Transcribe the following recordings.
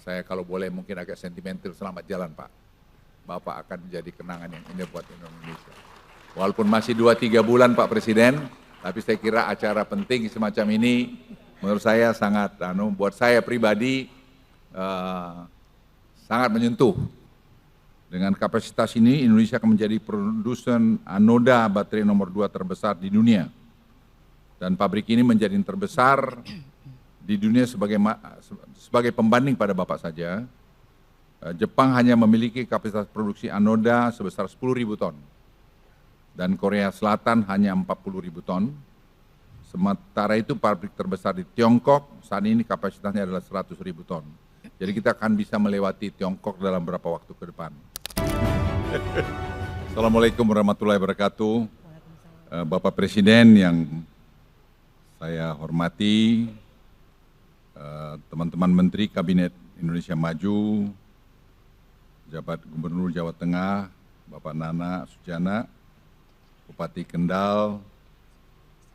Saya kalau boleh mungkin agak sentimental, selamat jalan Pak. Bapak akan menjadi kenangan yang indah buat Indonesia. Walaupun masih 2-3 bulan Pak Presiden, tapi saya kira acara penting semacam ini menurut saya sangat, buat saya pribadi sangat menyentuh. Dengan kapasitas ini, Indonesia akan menjadi produsen anoda baterai nomor 2 terbesar di dunia. Dan pabrik ini menjadi yang terbesar di dunia sebagai pembanding pada Bapak saja. Jepang hanya memiliki kapasitas produksi anoda sebesar 10.000 ton. Dan Korea Selatan hanya 40.000 ton. Sementara itu pabrik terbesar di Tiongkok saat ini kapasitasnya adalah 100.000 ton. Jadi kita akan bisa melewati Tiongkok dalam beberapa waktu ke depan. Assalamualaikum warahmatullahi wabarakatuh. Bapak Presiden yang saya hormati, teman-teman Menteri Kabinet Indonesia Maju, Jabat Gubernur Jawa Tengah, Bapak Nana Sujana, Bupati Kendal,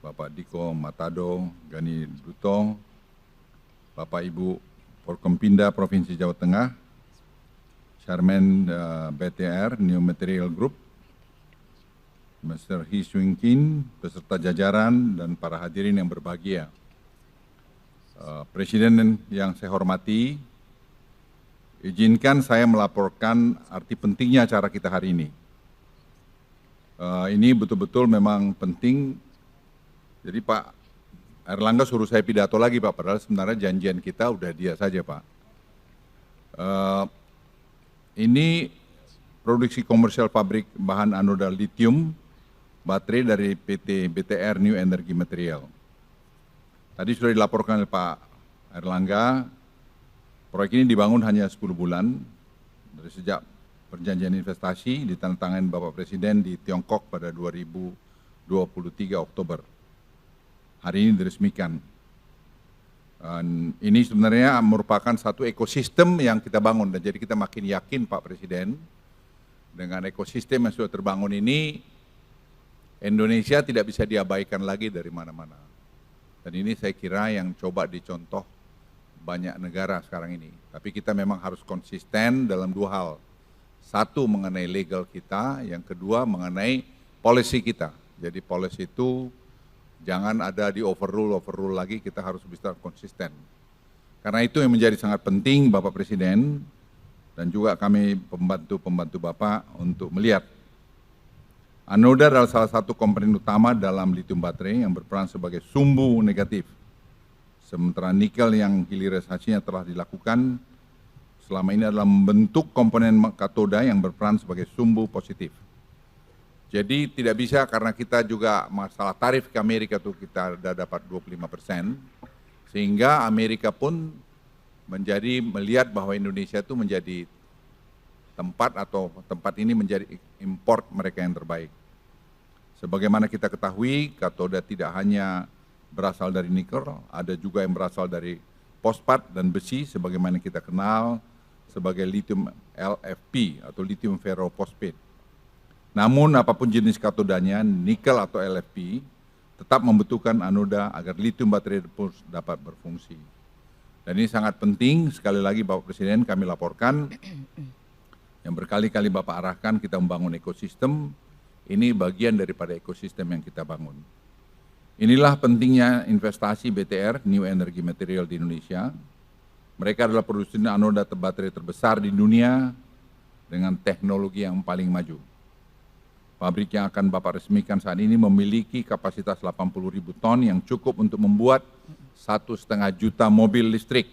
Bapak Diko Matado Gani Duto, Bapak Ibu Forkompinda Provinsi Jawa Tengah, Chairman BTR New Material Group, Mr. He Swing Kin, beserta jajaran dan para hadirin yang berbahagia. Presiden yang saya hormati, izinkan saya melaporkan arti pentingnya acara kita hari ini. Ini betul-betul memang penting. Jadi Pak Airlangga suruh saya pidato lagi Pak, padahal sebenarnya janjian kita udah dia saja Pak. Ini produksi komersial pabrik bahan anoda litium baterai dari PT BTR New Energy Material. Tadi sudah dilaporkan oleh Pak Airlangga, proyek ini dibangun hanya 10 bulan dari sejak perjanjian investasi ditandatangani Bapak Presiden di Tiongkok pada 2023 Oktober. Hari ini diresmikan. Dan ini sebenarnya merupakan satu ekosistem yang kita bangun, dan jadi kita makin yakin Pak Presiden dengan ekosistem yang sudah terbangun ini, Indonesia tidak bisa diabaikan lagi dari mana-mana. Dan ini saya kira yang coba dicontoh banyak negara sekarang ini. Tapi kita memang harus konsisten dalam dua hal. Satu mengenai legal kita, yang kedua mengenai policy kita. Jadi policy itu jangan ada di overrule lagi, kita harus bisa konsisten. Karena itu yang menjadi sangat penting Bapak Presiden dan juga kami pembantu-pembantu Bapak untuk melihat anoda adalah salah satu komponen utama dalam litium baterai yang berperan sebagai sumbu negatif. Sementara nikel yang hilirisasinya telah dilakukan selama ini adalah membentuk komponen katoda yang berperan sebagai sumbu positif. Jadi tidak bisa karena kita juga masalah tarif ke Amerika itu kita sudah dapat 25%, sehingga Amerika pun melihat bahwa Indonesia itu menjadi tempat ini menjadi import mereka yang terbaik. Sebagaimana kita ketahui, katoda tidak hanya berasal dari nikel, ada juga yang berasal dari fosfat dan besi, sebagaimana kita kenal sebagai lithium LFP atau lithium ferrophosphate. Namun apapun jenis katodanya, nikel atau LFP, tetap membutuhkan anoda agar lithium baterai dapat berfungsi. Dan ini sangat penting, sekali lagi Bapak Presiden kami laporkan, yang berkali-kali Bapak arahkan kita membangun ekosistem, ini bagian daripada ekosistem yang kita bangun. Inilah pentingnya investasi BTR, New Energy Material di Indonesia. Mereka adalah produsen anoda baterai terbesar di dunia dengan teknologi yang paling maju. Pabrik yang akan Bapak resmikan saat ini memiliki kapasitas 80.000 ton yang cukup untuk membuat 1,5 juta mobil listrik.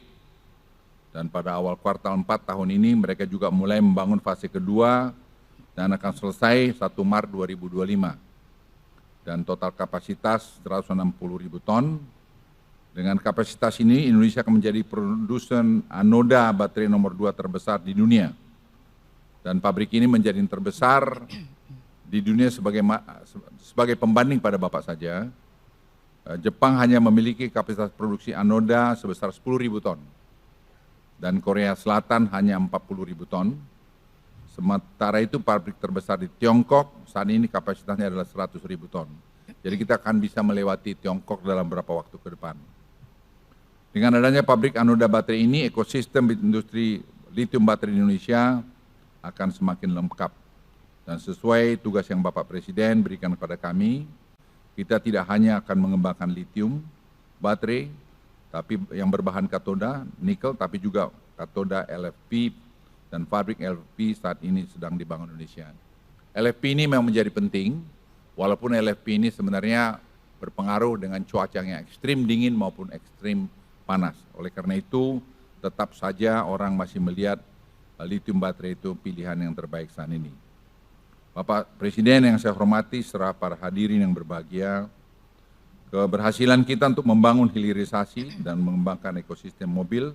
Dan pada awal kuartal 4 tahun ini mereka juga mulai membangun fase kedua dan akan selesai 1 Maret 2025. Dan total kapasitas 160.000 ton. Dengan kapasitas ini Indonesia akan menjadi produsen anoda baterai nomor 2 terbesar di dunia. Dan pabrik ini menjadi yang terbesar di dunia sebagai pembanding pada Bapak saja. Jepang hanya memiliki kapasitas produksi anoda sebesar 10.000 ton. Dan Korea Selatan hanya 40.000 ton. Sementara itu pabrik terbesar di Tiongkok saat ini kapasitasnya adalah 100.000 ton. Jadi kita akan bisa melewati Tiongkok dalam beberapa waktu ke depan. Dengan adanya pabrik anoda baterai ini, ekosistem industri lithium baterai di Indonesia akan semakin lengkap. Dan sesuai tugas yang Bapak Presiden berikan kepada kami, kita tidak hanya akan mengembangkan lithium baterai, tapi yang berbahan katoda, nikel, tapi juga katoda LFP dan pabrik LFP saat ini sedang dibangun Indonesia. LFP ini memang menjadi penting, walaupun LFP ini sebenarnya berpengaruh dengan cuaca yang ekstrim dingin maupun ekstrim panas. Oleh karena itu, tetap saja orang masih melihat lithium baterai itu pilihan yang terbaik saat ini. Bapak Presiden yang saya hormati, serta para hadirin yang berbahagia, keberhasilan kita untuk membangun hilirisasi dan mengembangkan ekosistem mobil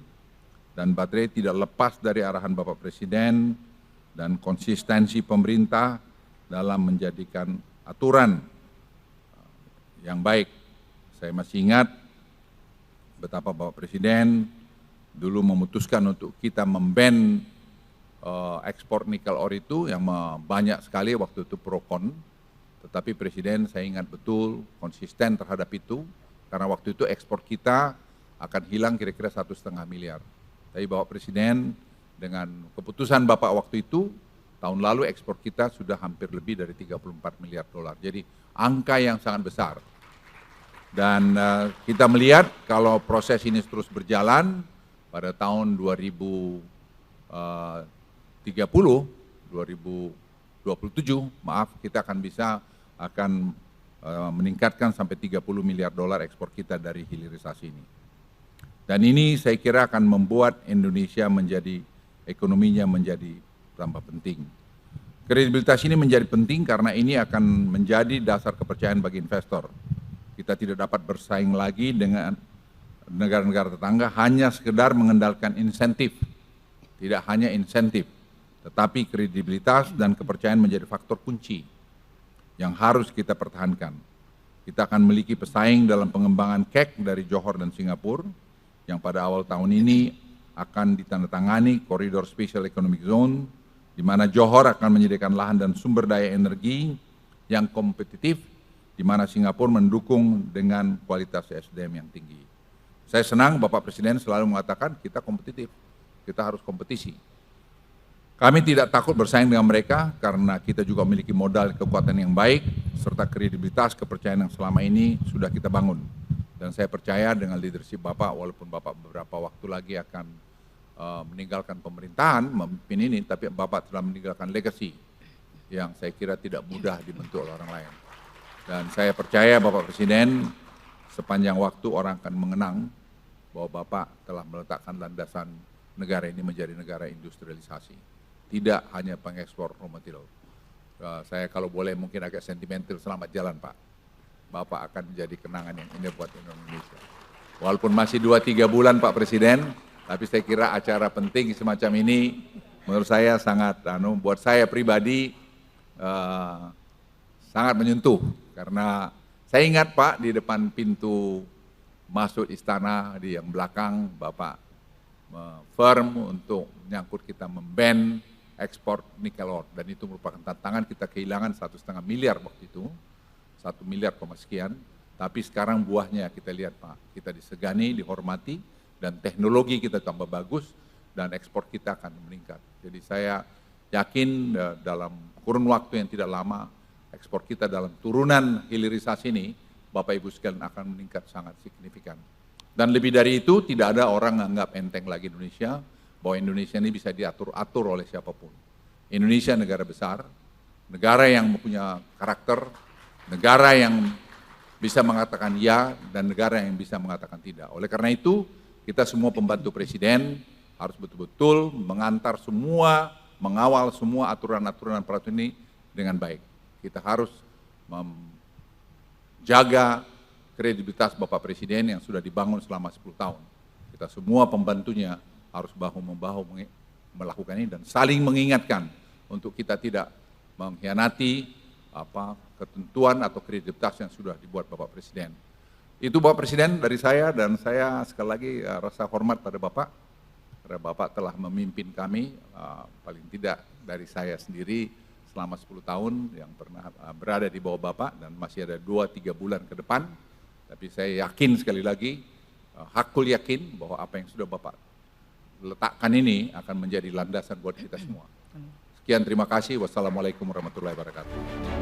dan baterai tidak lepas dari arahan Bapak Presiden dan konsistensi pemerintah dalam menjadikan aturan yang baik. Saya masih ingat betapa Bapak Presiden dulu memutuskan untuk kita memban ekspor nikel ore itu yang banyak sekali waktu itu pro-kon, tetapi Presiden saya ingat betul konsisten terhadap itu, karena waktu itu ekspor kita akan hilang kira-kira 1,5 miliar. Tapi Bapak Presiden dengan keputusan Bapak waktu itu, tahun lalu ekspor kita sudah hampir lebih dari 34 miliar dolar. Jadi angka yang sangat besar. Dan kita melihat kalau proses ini terus berjalan pada tahun 2027, kita akan meningkatkan sampai 30 miliar dolar ekspor kita dari hilirisasi ini. Dan ini saya kira akan membuat Indonesia menjadi ekonominya menjadi tambah penting. Kredibilitas ini menjadi penting karena ini akan menjadi dasar kepercayaan bagi investor. Kita tidak dapat bersaing lagi dengan negara-negara tetangga hanya sekedar mengandalkan insentif. Tidak hanya insentif, tetapi kredibilitas dan kepercayaan menjadi faktor kunci yang harus kita pertahankan. Kita akan memiliki pesaing dalam pengembangan KEK dari Johor dan Singapura, yang pada awal tahun ini akan ditandatangani koridor Special Economic Zone, di mana Johor akan menyediakan lahan dan sumber daya energi yang kompetitif, di mana Singapura mendukung dengan kualitas SDM yang tinggi. Saya senang Bapak Presiden selalu mengatakan kita kompetitif, kita harus kompetisi. Kami tidak takut bersaing dengan mereka karena kita juga memiliki modal kekuatan yang baik, serta kredibilitas kepercayaan yang selama ini sudah kita bangun. Dan saya percaya dengan leadership Bapak, walaupun Bapak beberapa waktu lagi akan meninggalkan pemerintahan, memimpin ini, tapi Bapak telah meninggalkan legacy yang saya kira tidak mudah dibentuk oleh orang lain. Dan saya percaya Bapak Presiden sepanjang waktu orang akan mengenang bahwa Bapak telah meletakkan landasan negara ini menjadi negara industrialisasi. Tidak hanya pengekspor raw material. Saya kalau boleh mungkin agak sentimental, selamat jalan Pak. Bapak akan menjadi kenangan yang indah buat Indonesia. Walaupun masih 2-3 bulan Pak Presiden, tapi saya kira acara penting semacam ini menurut saya sangat, buat saya pribadi sangat menyentuh. Karena saya ingat Pak di depan pintu masuk istana di yang belakang Bapak firm untuk menyangkut kita memban ekspor nikel ore, dan itu merupakan tantangan. Kita kehilangan 1,5 miliar waktu itu, 1 miliar sekian, tapi sekarang buahnya kita lihat Pak, kita disegani, dihormati, dan teknologi kita tambah bagus, dan ekspor kita akan meningkat. Jadi saya yakin dalam kurun waktu yang tidak lama, ekspor kita dalam turunan hilirisasi ini, Bapak Ibu sekalian akan meningkat sangat signifikan. Dan lebih dari itu, tidak ada orang menganggap enteng lagi Indonesia, bahwa Indonesia ini bisa diatur-atur oleh siapapun. Indonesia negara besar, negara yang mempunyai karakter, negara yang bisa mengatakan ya, dan negara yang bisa mengatakan tidak. Oleh karena itu, kita semua pembantu Presiden harus betul-betul mengantar semua, mengawal semua aturan-aturan peraturan ini dengan baik. Kita harus menjaga kredibilitas Bapak Presiden yang sudah dibangun selama 10 tahun. Kita semua pembantunya harus bahu-membahu melakukan ini dan saling mengingatkan untuk kita tidak mengkhianati ketentuan atau kredibilitas yang sudah dibuat Bapak Presiden. Itu Bapak Presiden dari saya, dan saya sekali lagi rasa hormat pada Bapak, karena Bapak telah memimpin kami, paling tidak dari saya sendiri selama 10 tahun yang pernah berada di bawah Bapak, dan masih ada 2-3 bulan ke depan. Tapi saya yakin sekali lagi hakul yakin bahwa apa yang sudah Bapak letakkan ini akan menjadi landasan buat kita semua. Sekian, terima kasih. Wassalamualaikum warahmatullahi wabarakatuh.